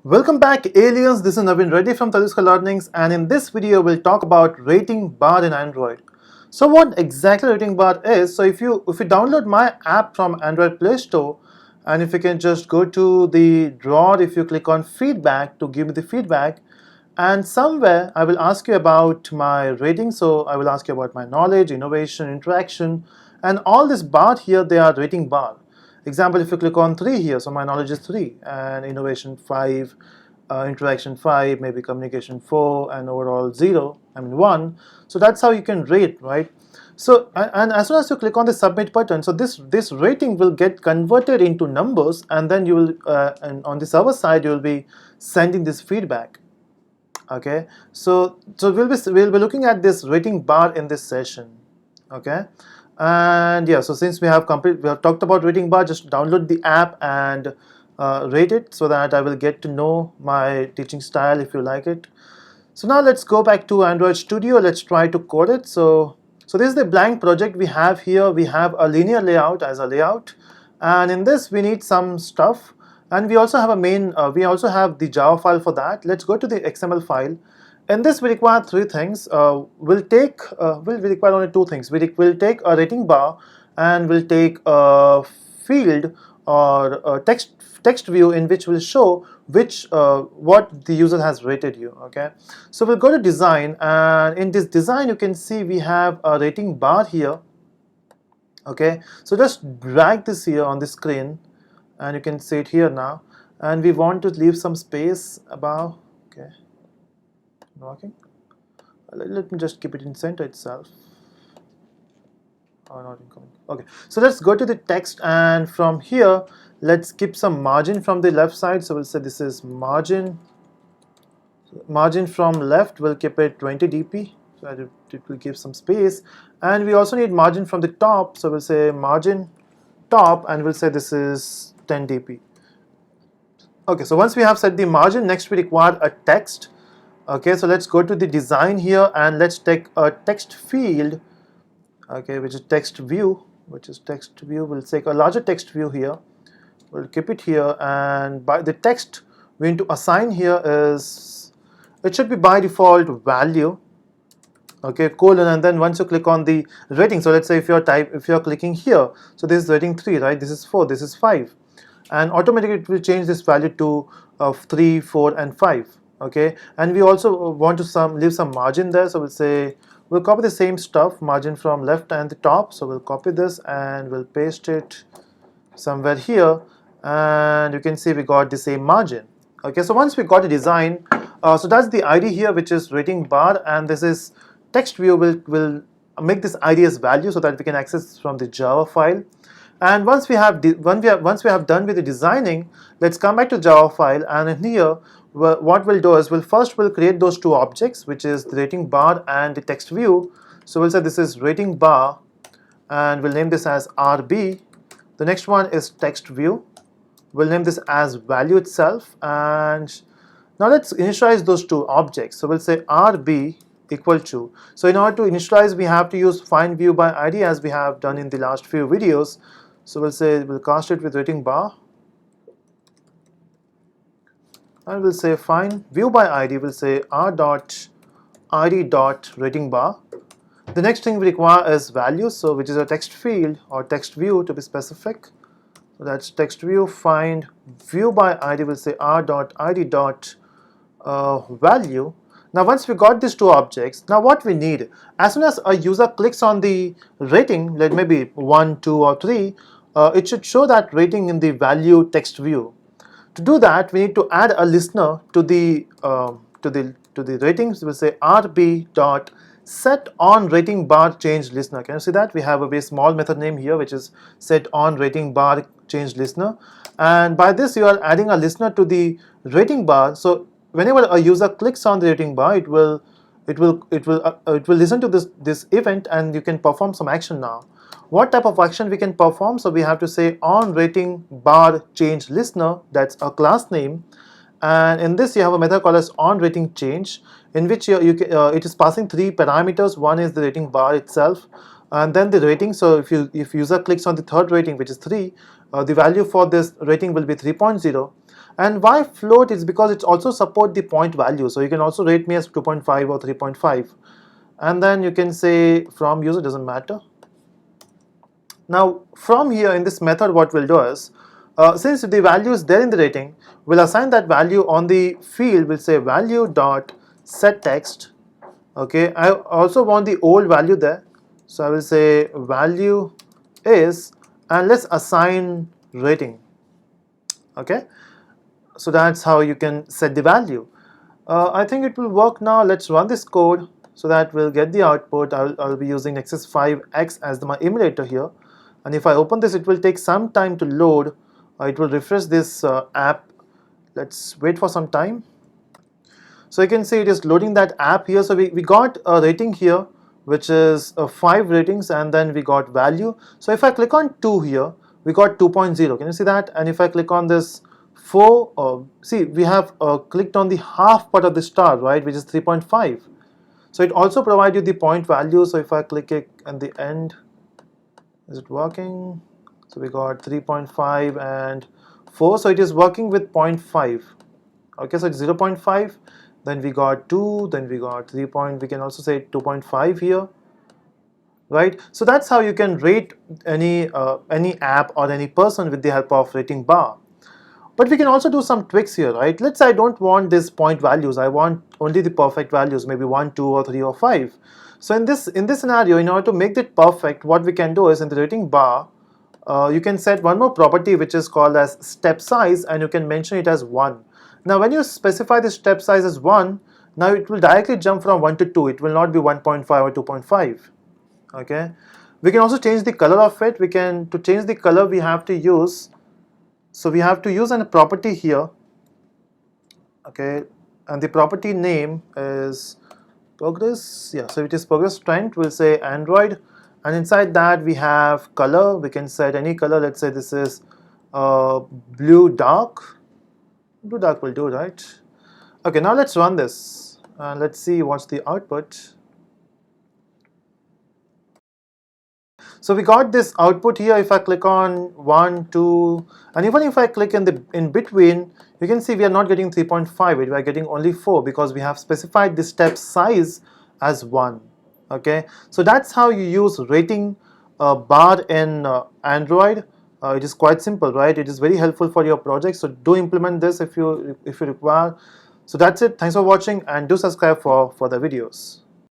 Welcome back, aliens. This is Naveen Reddy from Telusko Learnings, and in this video we'll talk about RatingBar in Android. So what exactly RatingBar is? So if you download my app from Android Play Store, and if you can just go to the drawer, if you click on feedback to give me the feedback, and somewhere I will ask you about my rating. So I will ask you about my knowledge, innovation, interaction, and all this bar here, they are rating bar. Example, if you click on 3 here, so my knowledge is 3, and innovation 5, interaction 5, maybe communication 4, and overall 0, 1. So that's how you can rate, right? So, and as soon as you click on the submit button, so this rating will get converted into numbers, and then you will, and on the server side, you will be sending this feedback. Okay, so we'll be looking at this rating bar in this session. Okay. And yeah, so since we have talked about RatingBar, just download the app and rate it so that I will get to know my teaching style if you like it. So now let's go back to Android Studio. Let's try to code it. So this is the blank project we have here. We have a linear layout as a layout, and in this we need some stuff, and we also have a main. We also have the Java file for that. Let's go to the XML file. In this we require 3 things. We'll require only 2 things. We'll take a rating bar, and we'll take a field or a text view in which will show which what the user has rated you. Okay, so we'll go to design, and in this design you can see we have a rating bar here. Okay, so just drag this here on the screen, and you can see it here now, and we want to leave some space above. Okay, working. Let me just keep it in center itself. Oh, not incoming. Okay, so let's go to the text, and from here let's keep some margin from the left side. So we'll say this is margin from left. We'll keep it 20 dp, so that it will give some space. And we also need margin from the top, so we'll say margin top, and we'll say this is 10 dp. Okay, so once we have set the margin, next we require a text. Okay, so let's go to the design here, and let's take a text field, okay, which is text view, We'll take a larger text view here. We'll keep it here, and by the text we need to assign here is, it should be by default value, okay, colon, and then once you click on the rating, so let's say if you're clicking here, so this is rating 3, right, this is 4, this is 5, and automatically it will change this value to 3, 4, and 5. Okay, and we also want to leave some margin there, so we'll copy the same stuff, margin from left and the top. So we'll copy this and we'll paste it somewhere here, and you can see we got the same margin. Okay, so once we got the design, so that's the ID here, which is rating bar, and this is text view. Will make this ID as value so that we can access from the Java file. And once we have done with the designing, let's come back to Java file, and in here what we'll do is we'll create those 2 objects, which is the rating bar and the text view. So we'll say this is rating bar, and we'll name this as RB. The next one is text view. We'll name this as value itself, and now let's initialize those 2 objects. So we'll say RB equal to, so in order to initialize we have to use find view by ID, as we have done in the last few videos. So we'll cast it with rating bar, and we'll say find view by ID. We'll say r.id.rating bar. The next thing we require is value, so which is a text field or text view to be specific. So that's text view, find view by ID. We'll say r.id.value. Now once we got these 2 objects, now what we need, as soon as a user clicks on the rating, like maybe 1, 2, or 3, it should show that rating in the value text view. To do that, we need to add a listener to the ratings. We'll say rb.set on rating bar change listener. Can you see that? We have a very small method name here, which is set on rating bar change listener. And by this, you are adding a listener to the rating bar. So whenever a user clicks on the rating bar, it will listen to this event, and you can perform some action now. What type of action we can perform? So we have to say on rating bar change listener. That's a class name, and in this you have a method called as on rating change, in which it is passing 3 parameters. One is the rating bar itself, and then the rating. So if user clicks on the third rating, which is 3, the value for this rating will be 3.0. And why float is because it also support the point value. So you can also rate me as 2.5 or 3.5. And then you can say from user, doesn't matter. Now from here in this method, what we'll do is, since the value is there in the rating, we'll assign that value on the field. We'll say value dot set text. Okay, I also want the old value there, so I will say value is, and let's assign rating. Okay, so that's how you can set the value. I think it will work now. Let's run this code so that we'll get the output. I'll be using Nexus 5X as my emulator here, and if I open this, it will take some time to load. It will refresh this app. Let's wait for some time. So you can see it is loading that app here. So we got a rating here, which is 5 ratings, and then we got value. So if I click on 2 here, we got 2.0. Can you see that? And if I click on this 4, see, we have clicked on the half part of the star, right, which is 3.5. So it also provides you the point value. So if I click it at the end, is it working? So we got 3.5 and 4. So it is working with 0.5. Okay, so it's 0.5. Then we got 2, then we got 3 point, we can also say 2.5 here, right? So that's how you can rate any app or any person with the help of RatingBar. But we can also do some tricks here, right? Let's say I don't want these point values, I want only the perfect values, maybe 1, 2 or 3 or 5. So in this scenario, in order to make it perfect, what we can do is in the RatingBar, you can set one more property which is called as step size, and you can mention it as 1. Now when you specify the step size as 1, now it will directly jump from 1 to 2. It will not be 1.5 or 2.5. Okay. We can also change the color of it. To change the color, we have to use, so we have to use a property here. Okay, and the property name is progress. Yeah, so it is progress trend. We'll say Android, and inside that we have color. We can set any color. Let's say this is blue dark. Blue dark will do, right? Okay, now let's run this and let's see what's the output. So we got this output here. If I click on 1, 2, and even if I click in between, you can see we are not getting 3.5. We are getting only 4 because we have specified the step size as 1. Okay, so that's how you use rating bar in Android. It is quite simple, right? It is very helpful for your project, so do implement this if you require. So that's it. Thanks for watching, and do subscribe for further videos.